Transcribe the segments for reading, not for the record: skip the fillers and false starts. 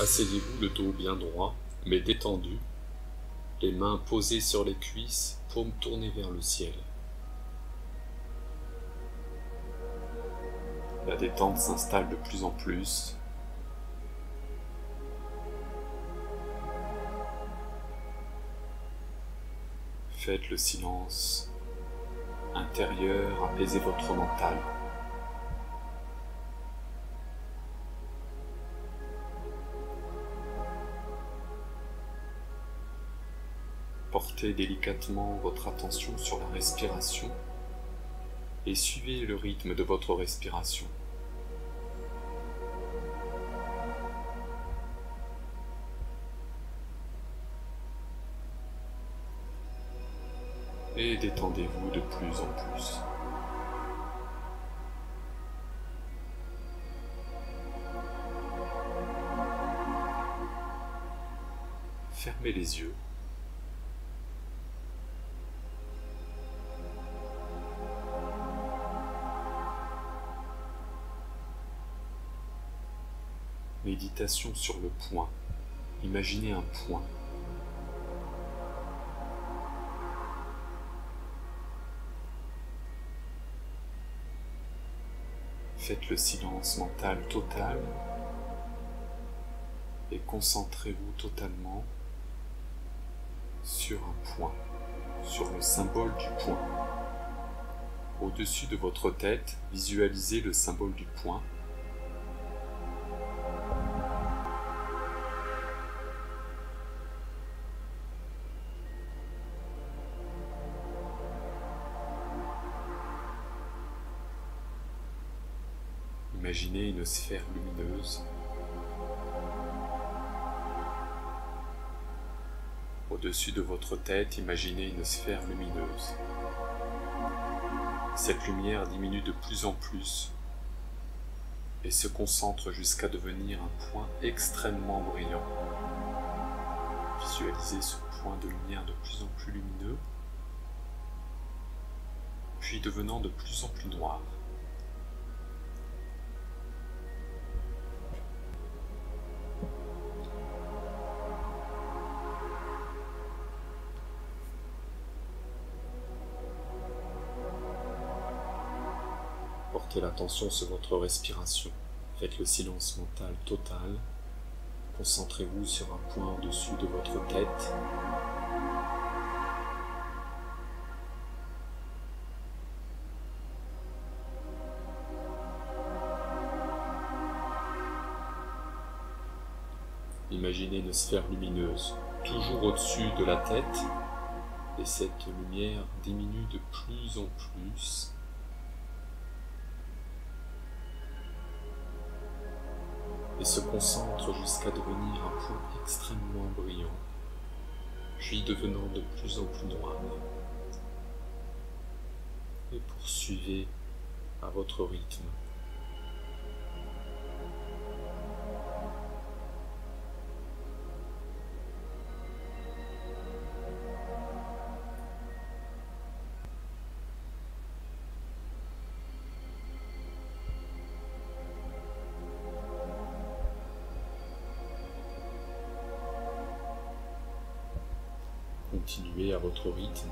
Asseyez-vous le dos bien droit, mais détendu, les mains posées sur les cuisses, paumes tournées vers le ciel. La détente s'installe de plus en plus. Faites le silence intérieur, apaisez votre mental. Portez délicatement votre attention sur la respiration et suivez le rythme de votre respiration. Et détendez-vous de plus en plus. Fermez les yeux. Méditation sur le point. Imaginez un point. Faites le silence mental total et concentrez-vous totalement sur un point, sur le symbole du point. Au-dessus de votre tête, visualisez le symbole du point. Imaginez une sphère lumineuse. Au-dessus de votre tête, imaginez une sphère lumineuse. Cette lumière diminue de plus en plus et se concentre jusqu'à devenir un point extrêmement brillant. Visualisez ce point de lumière de plus en plus lumineux, puis devenant de plus en plus noir. Portez l'attention sur votre respiration. Faites le silence mental total. Concentrez-vous sur un point au-dessus de votre tête. Imaginez une sphère lumineuse, toujours au-dessus de la tête, et cette lumière diminue de plus en plus. Et se concentre jusqu'à devenir un point extrêmement brillant, puis devenant de plus en plus noir. Et poursuivez à votre rythme. Continuez à votre rythme.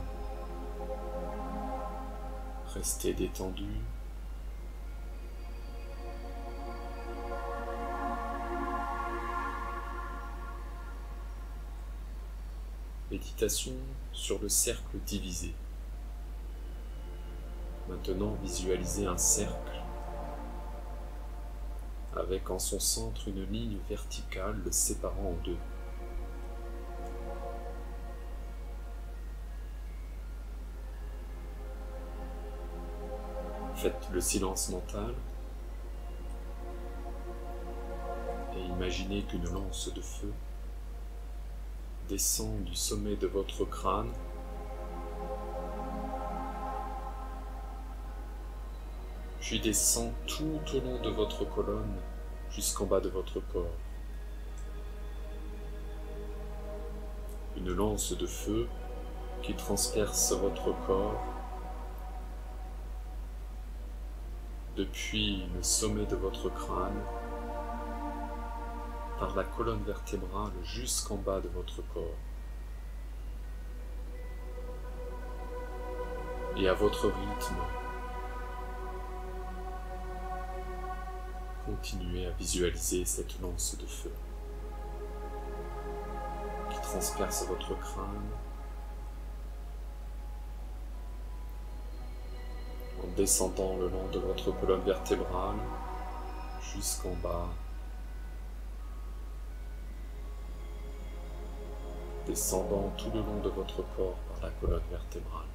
Restez détendu. Méditation sur le cercle divisé. Maintenant, visualisez un cercle avec en son centre une ligne verticale le séparant en deux. Faites le silence mental et imaginez qu'une lance de feu descend du sommet de votre crâne puis descend tout au long de votre colonne jusqu'en bas de votre corps. Une lance de feu qui transperce votre corps depuis le sommet de votre crâne par la colonne vertébrale jusqu'en bas de votre corps. Et à votre rythme, continuez à visualiser cette lance de feu qui transperce votre crâne en descendant le long de votre colonne vertébrale jusqu'en bas, descendant tout le long de votre corps par la colonne vertébrale.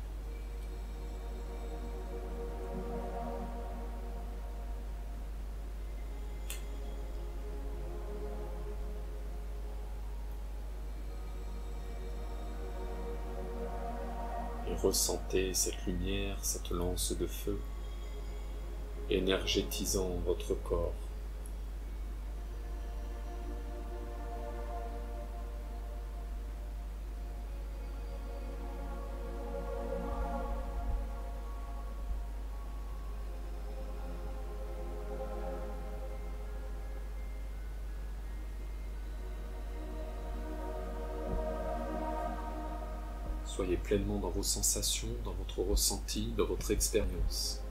Et ressentez cette lumière, cette lance de feu, énergétisant votre corps. Soyez pleinement dans vos sensations, dans votre ressenti, dans votre expérience.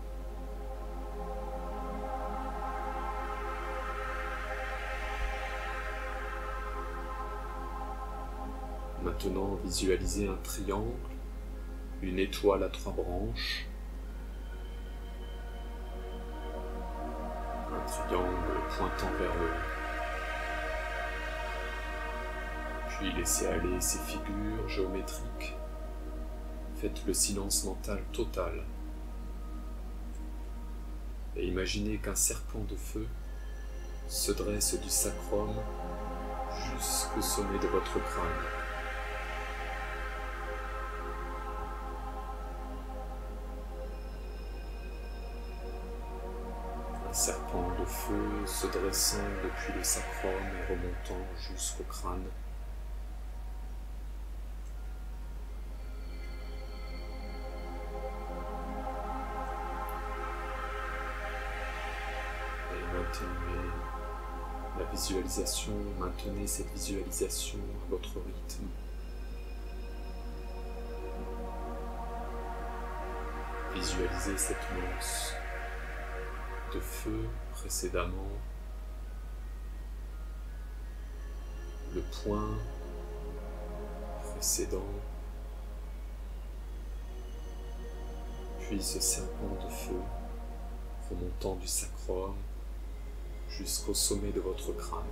Maintenant, visualisez un triangle, une étoile à 3 branches, un triangle pointant vers le haut. Puis laissez aller ces figures géométriques. Faites le silence mental total. Et imaginez qu'un serpent de feu se dresse du sacrum jusqu'au sommet de votre crâne. Un serpent de feu se dressant depuis le sacrum et remontant jusqu'au crâne. Continuez la visualisation, maintenez cette visualisation à votre rythme. Visualisez cette lance de feu précédemment, le point précédent, puis ce serpent de feu remontant du sacrum jusqu'au sommet de votre crâne.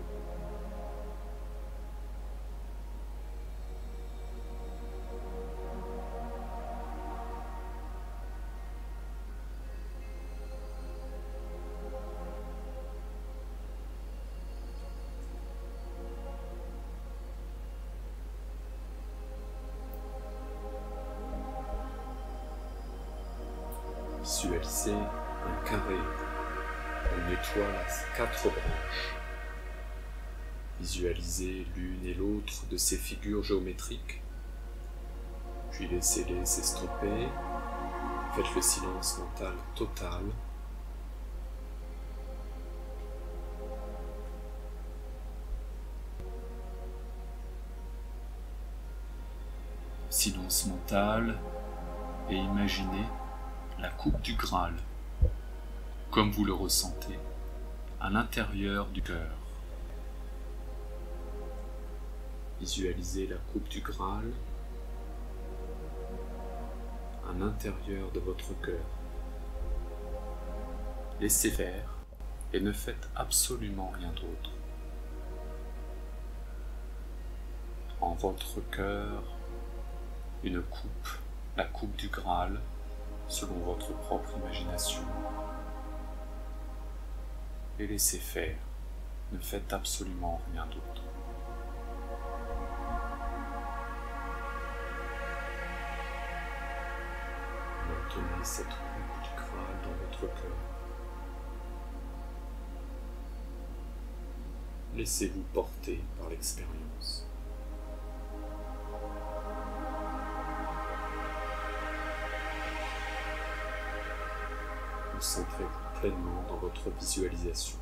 Visualisez un carré, une étoile à 4 branches. Visualisez l'une et l'autre de ces figures géométriques, puis laissez-les s'estomper. Faites le silence mental total. Silence mental et imaginez la coupe du Graal, comme vous le ressentez, à l'intérieur du cœur. Visualisez la coupe du Graal à l'intérieur de votre cœur. Laissez faire et ne faites absolument rien d'autre. En votre cœur, une coupe, la coupe du Graal, selon votre propre imagination. Et laissez faire, ne faites absolument rien d'autre. Maintenez cette coupe du Graal dans votre cœur. Laissez-vous porter par l'expérience. Concentrez-vous pleinement dans votre visualisation.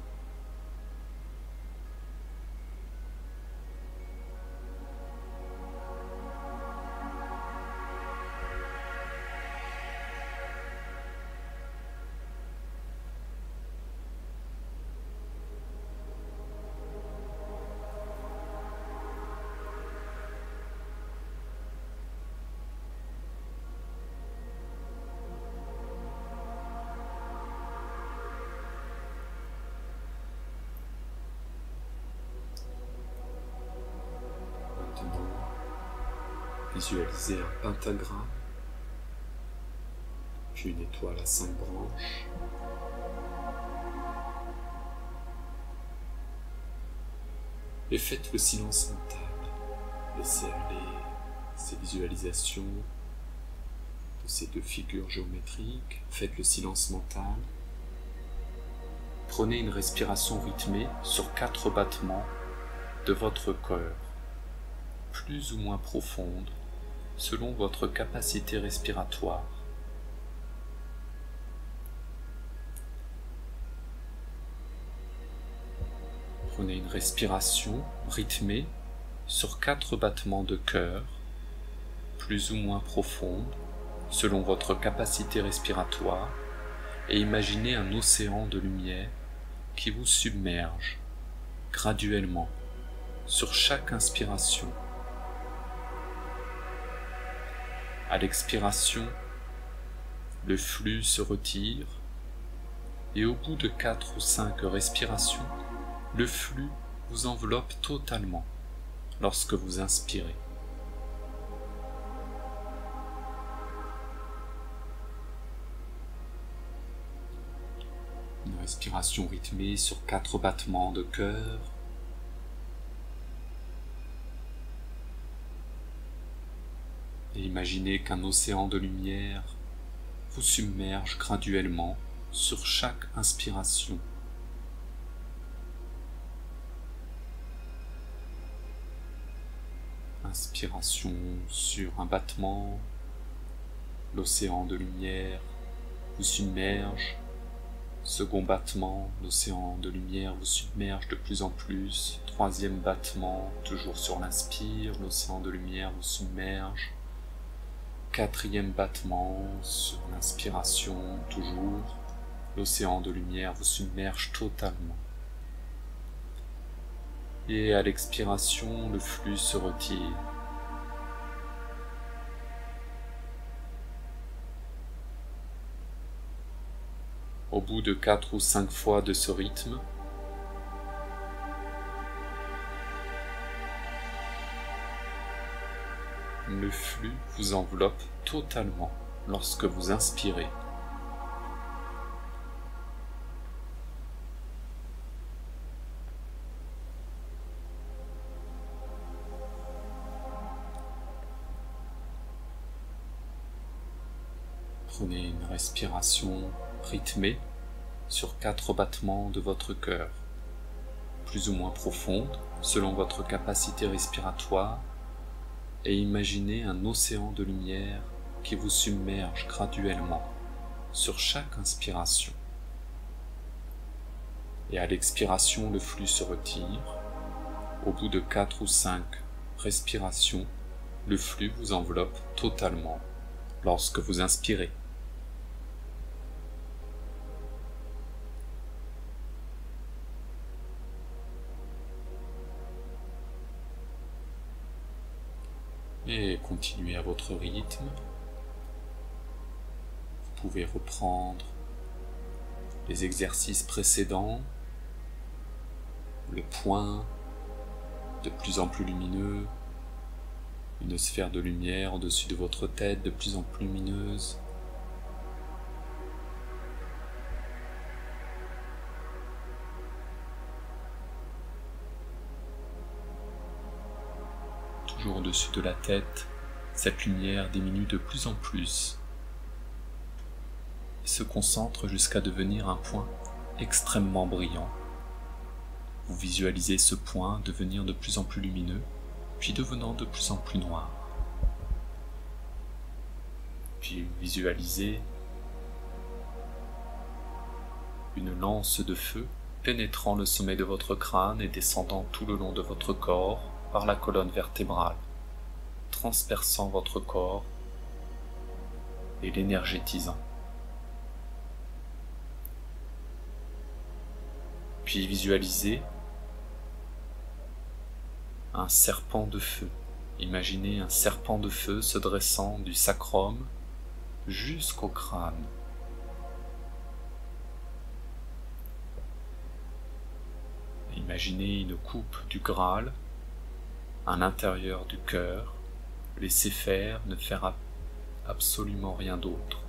Visualisez un pentagramme, puis une étoile à 5 branches. Et faites le silence mental. Laissez aller ces visualisations de ces deux figures géométriques. Faites le silence mental. Prenez une respiration rythmée sur 4 battements de votre cœur, plus ou moins profonde, selon votre capacité respiratoire. Prenez une respiration rythmée sur 4 battements de cœur, plus ou moins profonde, selon votre capacité respiratoire, et imaginez un océan de lumière qui vous submerge graduellement sur chaque inspiration. À l'expiration, le flux se retire et au bout de 4 ou 5 respirations, le flux vous enveloppe totalement lorsque vous inspirez. Une respiration rythmée sur 4 battements de cœur. Et imaginez qu'un océan de lumière vous submerge graduellement sur chaque inspiration. Inspiration sur un battement, l'océan de lumière vous submerge. Second battement, l'océan de lumière vous submerge de plus en plus. Troisième battement, toujours sur l'inspire, l'océan de lumière vous submerge. Quatrième battement, sur l'inspiration, toujours, l'océan de lumière vous submerge totalement. Et à l'expiration, le flux se retire. Au bout de 4 ou 5 fois de ce rythme, le flux vous enveloppe totalement lorsque vous inspirez. Prenez une respiration rythmée sur 4 battements de votre cœur, plus ou moins profonde selon votre capacité respiratoire, et imaginez un océan de lumière qui vous submerge graduellement sur chaque inspiration. Et à l'expiration, le flux se retire. Au bout de 4 ou 5 respirations, le flux vous enveloppe totalement lorsque vous inspirez. Et continuez à votre rythme. Vous pouvez reprendre les exercices précédents, le point de plus en plus lumineux, une sphère de lumière au-dessus de votre tête de plus en plus lumineuse. Toujours au-dessus de la tête, cette lumière diminue de plus en plus et se concentre jusqu'à devenir un point extrêmement brillant. Vous visualisez ce point devenir de plus en plus lumineux, puis devenant de plus en plus noir. Puis visualisez une lance de feu pénétrant le sommet de votre crâne et descendant tout le long de votre corps par la colonne vertébrale, transperçant votre corps et l'énergétisant. Puis visualisez un serpent de feu. Imaginez un serpent de feu se dressant du sacrum jusqu'au crâne. Imaginez une coupe du Graal à l'intérieur du cœur Laissez faire, ne faire absolument rien d'autre.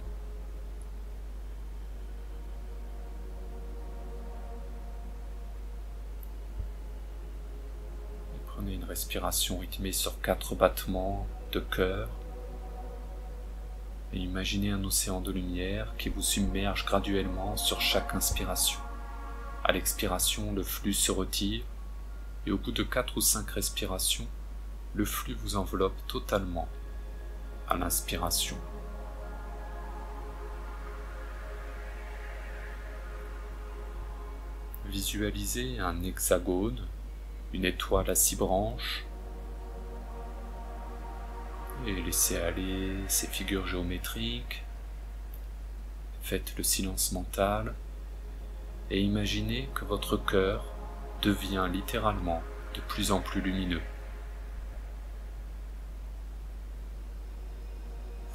Et prenez une respiration rythmée sur 4 battements de cœur. Et imaginez un océan de lumière qui vous submerge graduellement sur chaque inspiration. À l'expiration, le flux se retire et au bout de 4 ou 5 respirations, le flux vous enveloppe totalement. À l'inspiration. Visualisez un hexagone, une étoile à 6 branches, et laissez aller ces figures géométriques. Faites le silence mental et imaginez que votre cœur devient littéralement de plus en plus lumineux.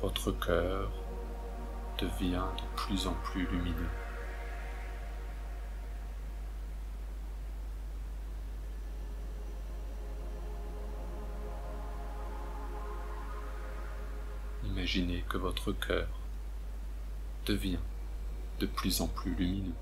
Votre cœur devient de plus en plus lumineux. Imaginez que votre cœur devient de plus en plus lumineux.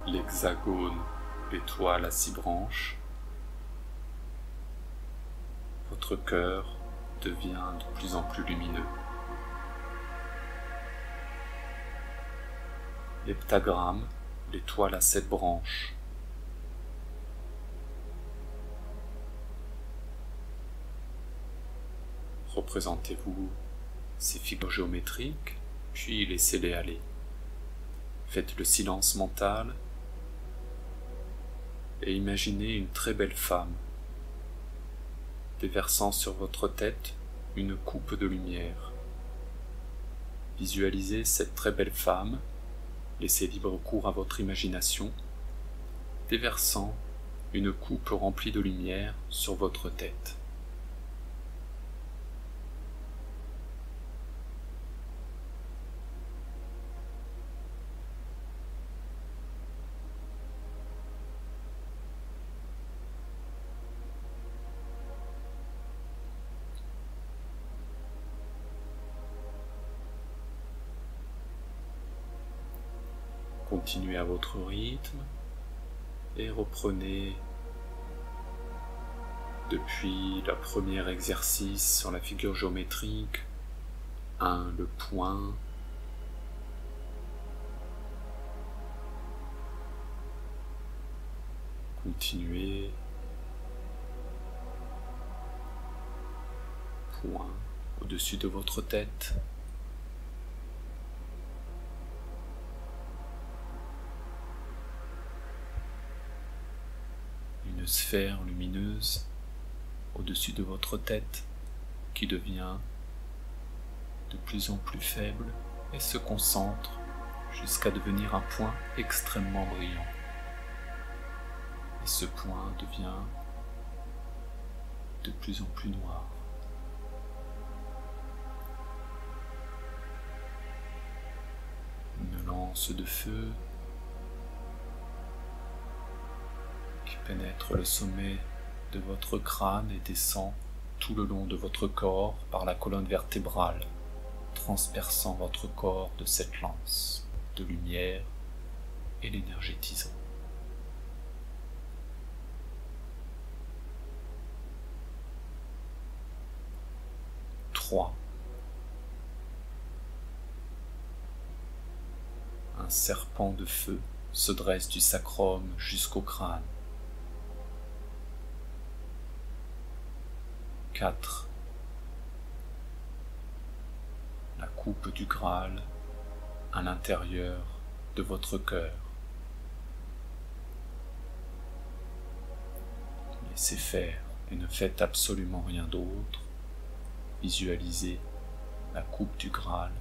L'hexagone, l'étoile à 6 branches, votre cœur devient de plus en plus lumineux. L'heptagramme, l'étoile à 7 branches, représentez-vous ces figures géométriques, puis laissez-les aller. Faites le silence mental et imaginez une très belle femme, déversant sur votre tête une coupe de lumière. Visualisez cette très belle femme, laissez libre cours à votre imagination, déversant une coupe remplie de lumière sur votre tête. Continuez à votre rythme et reprenez depuis le premier exercice sur la figure géométrique 1. Le point, continuez, point au-dessus de votre tête, une sphère lumineuse au-dessus de votre tête qui devient de plus en plus faible et se concentre jusqu'à devenir un point extrêmement brillant. Et ce point devient de plus en plus noir. Une lance de feu pénètre le sommet de votre crâne et descend tout le long de votre corps par la colonne vertébrale, transperçant votre corps de cette lance de lumière et l'énergétisant. 3. Un serpent de feu se dresse du sacrum jusqu'au crâne. 4. La coupe du Graal à l'intérieur de votre cœur. Laissez faire et ne faites absolument rien d'autre. Visualisez la coupe du Graal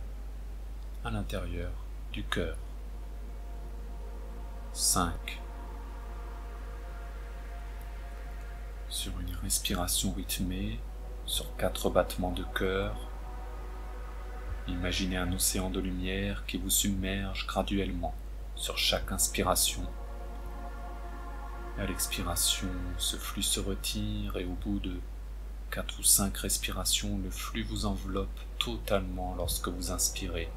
à l'intérieur du cœur. 5. Sur une respiration rythmée, sur 4 battements de cœur, imaginez un océan de lumière qui vous submerge graduellement sur chaque inspiration. À l'expiration, ce flux se retire et au bout de 4 ou 5 respirations, le flux vous enveloppe totalement lorsque vous inspirez,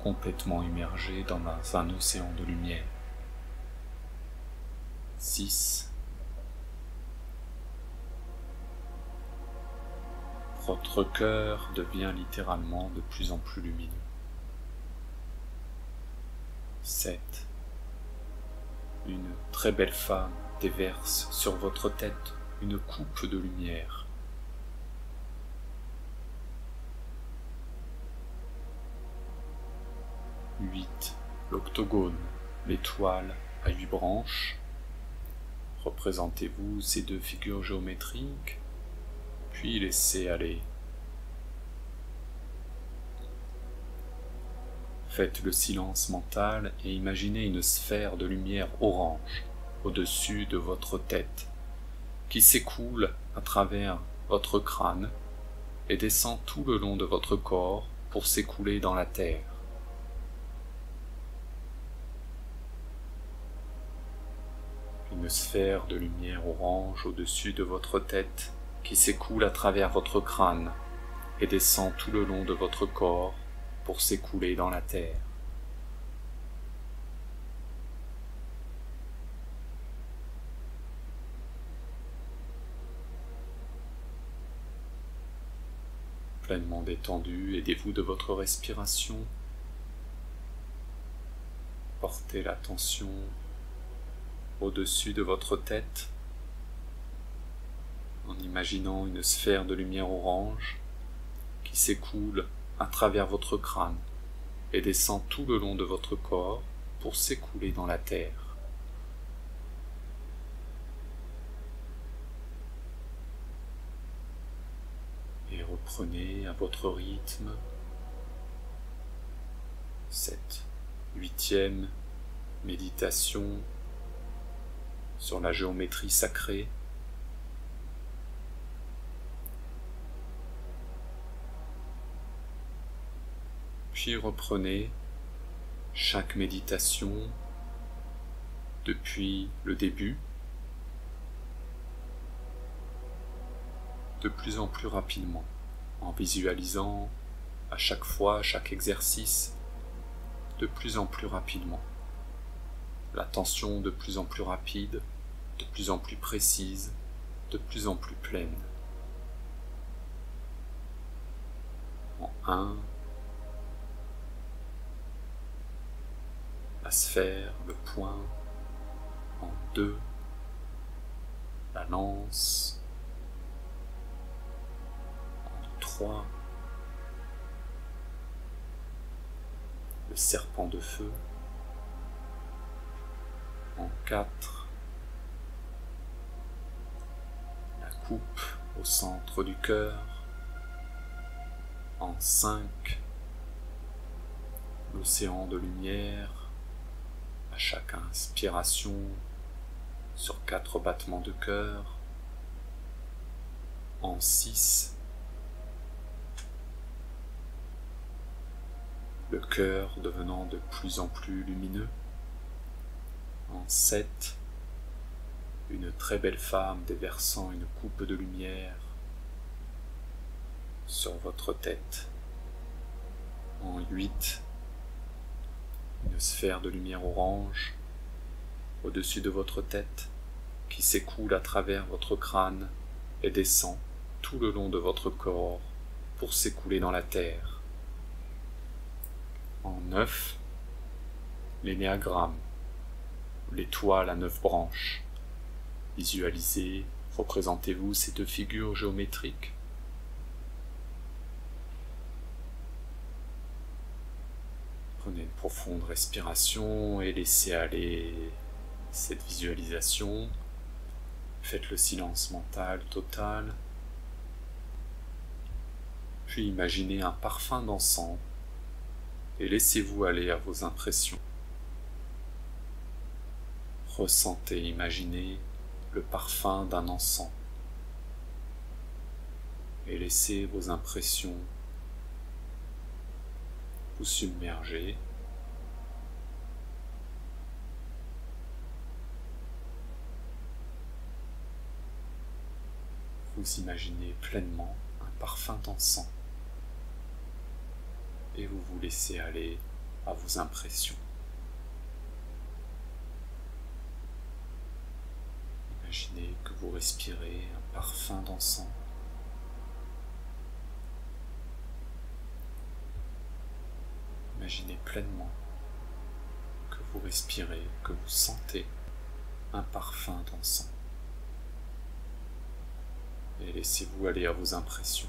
complètement immergé dans un océan de lumière. 6. Votre cœur devient littéralement de plus en plus lumineux. 7. Une très belle femme déverse sur votre tête une coupe de lumière. 8. L'octogone, l'étoile à 8 branches. Représentez-vous ces 2 figures géométriques, puis laissez aller. Faites le silence mental et imaginez une sphère de lumière orange au-dessus de votre tête qui s'écoule à travers votre crâne et descend tout le long de votre corps pour s'écouler dans la terre. Une sphère de lumière orange au-dessus de votre tête qui s'écoule à travers votre crâne et descend tout le long de votre corps pour s'écouler dans la terre. Pleinement détendu, aidez-vous de votre respiration. Portez l'attention au-dessus de votre tête en imaginant une sphère de lumière orange qui s'écoule à travers votre crâne et descend tout le long de votre corps pour s'écouler dans la terre. Et reprenez à votre rythme cette 8e méditation sur la géométrie sacrée. Puis reprenez chaque méditation depuis le début, de plus en plus rapidement, en visualisant à chaque fois, à chaque exercice, de plus en plus rapidement. L'attention de plus en plus rapide, de plus en plus précise, de plus en plus pleine. En 1, la sphère, le point. En 2, la lance. En 3, le serpent de feu. En 4, la coupe au centre du cœur. En 5, l'océan de lumière à chaque inspiration sur 4 battements de cœur. En 6, le cœur devenant de plus en plus lumineux. En 7, une très belle femme déversant une coupe de lumière sur votre tête. En 8, une sphère de lumière orange au-dessus de votre tête qui s'écoule à travers votre crâne et descend tout le long de votre corps pour s'écouler dans la terre. En 9, l'énéagramme, l'étoile à 9 branches. Visualisez, représentez-vous ces deux figures géométriques. Prenez une profonde respiration et laissez aller cette visualisation. Faites le silence mental total. Puis imaginez un parfum d'encens et laissez-vous aller à vos impressions. Ressentez, imaginez le parfum d'un encens et laissez vos impressions vous submerger. Vous imaginez pleinement un parfum d'encens et vous vous laissez aller à vos impressions. Imaginez que vous respirez un parfum d'encens. Imaginez pleinement que vous respirez, que vous sentez un parfum d'encens. Et laissez-vous aller à vos impressions.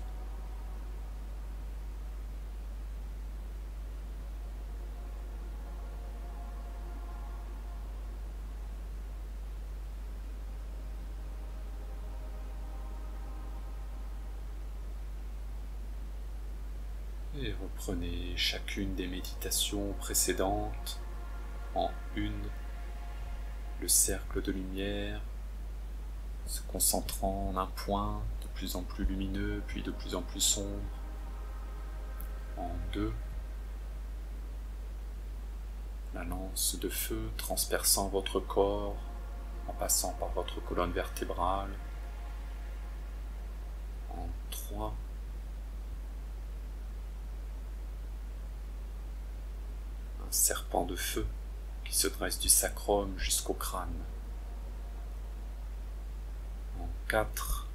Et reprenez chacune des méditations précédentes en une, le cercle de lumière, se concentrant en un point de plus en plus lumineux, puis de plus en plus sombre. En 2, la lance de feu transperçant votre corps, en passant par votre colonne vertébrale. En 3, un serpent de feu qui se dresse du sacrum jusqu'au crâne. En 4,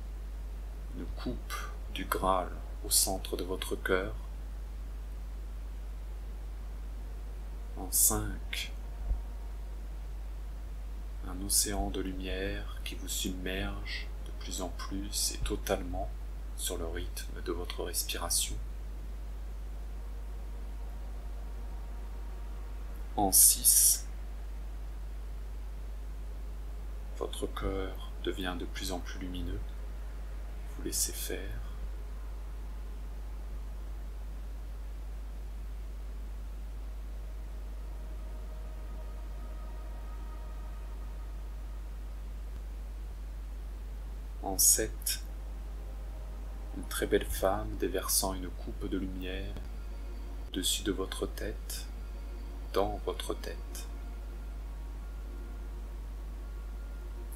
une coupe du Graal au centre de votre cœur. En 5, un océan de lumière qui vous submerge de plus en plus et totalement sur le rythme de votre respiration. En 6, votre cœur devient de plus en plus lumineux, vous laissez faire. En 7, une très belle femme déversant une coupe de lumière au-dessus de votre tête, dans votre tête.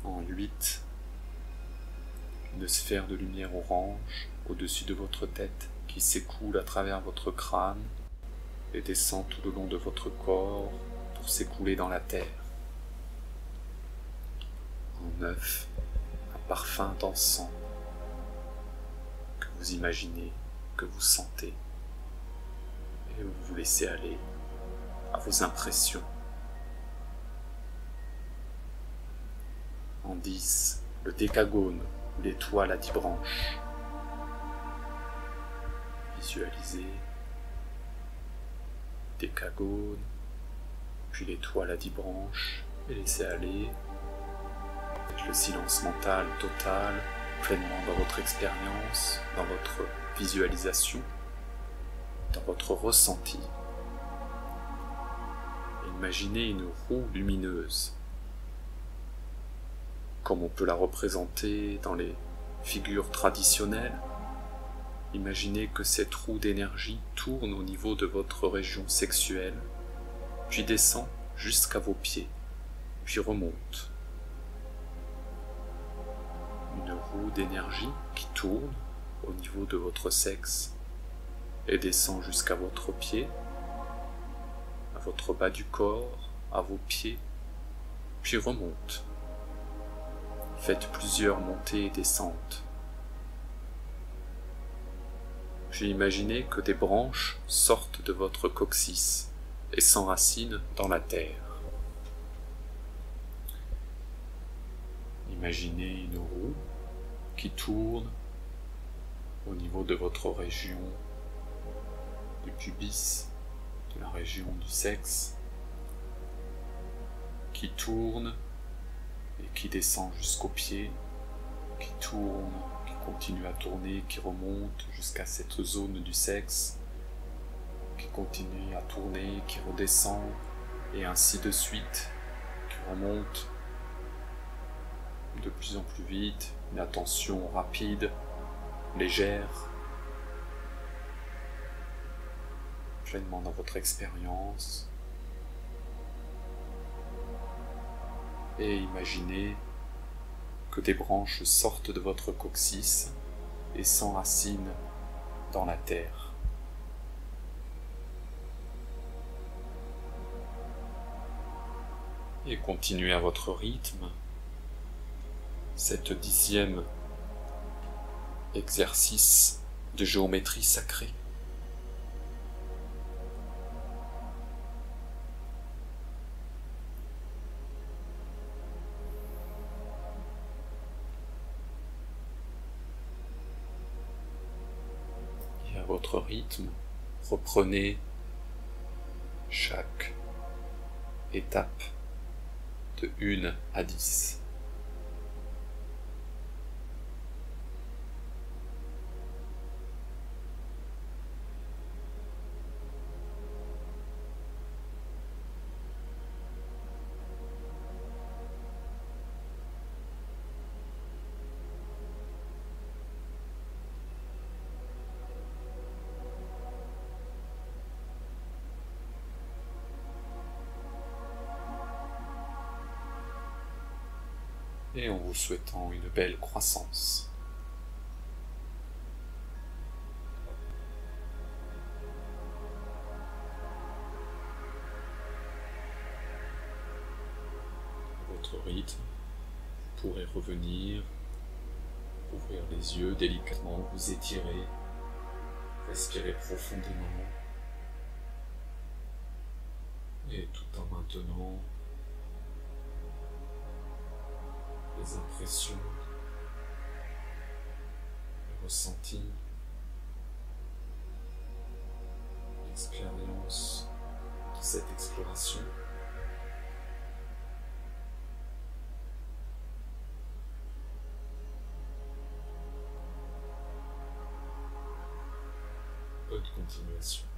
En 8, une sphère de lumière orange au-dessus de votre tête qui s'écoule à travers votre crâne et descend tout le long de votre corps pour s'écouler dans la terre. En 9, un parfum d'encens que vous imaginez, que vous sentez, et vous vous laissez aller à vos impressions. En 10, le décagone, ou l'étoile à 10 branches. Visualisez décagone, puis l'étoile à 10 branches, et laissez aller avec le silence mental total, pleinement dans votre expérience, dans votre visualisation, dans votre ressenti. Imaginez une roue lumineuse, comme on peut la représenter dans les figures traditionnelles. Imaginez que cette roue d'énergie tourne au niveau de votre région sexuelle, puis descend jusqu'à vos pieds, puis remonte. une roue d'énergie qui tourne au niveau de votre sexe et descend jusqu'à votre pied, à votre bas du corps, à vos pieds, puis remonte. Faites plusieurs montées et descentes. Puis imaginez que des branches sortent de votre coccyx et s'enracinent dans la terre. Imaginez une roue qui tourne au niveau de votre région du pubis, de la région du sexe, qui tourne et qui descend jusqu'aux pieds, qui tourne, qui continue à tourner, qui remonte jusqu'à cette zone du sexe, qui continue à tourner, qui redescend, et ainsi de suite, qui remonte de plus en plus vite, une attention rapide, légère, pleinement dans votre expérience. Et imaginez que des branches sortent de votre coccyx et s'enracinent dans la terre. Et continuez à votre rythme cette 10e exercice de géométrie sacrée. Et à votre rythme, reprenez chaque étape de 1 à 10. Et en vous souhaitant une belle croissance. Votre rythme, vous pourrez revenir, ouvrir les yeux délicatement, vous étirer, respirer profondément, et tout en maintenant les impressions, les ressentis, l'expérience de cette exploration. Bonne continuation.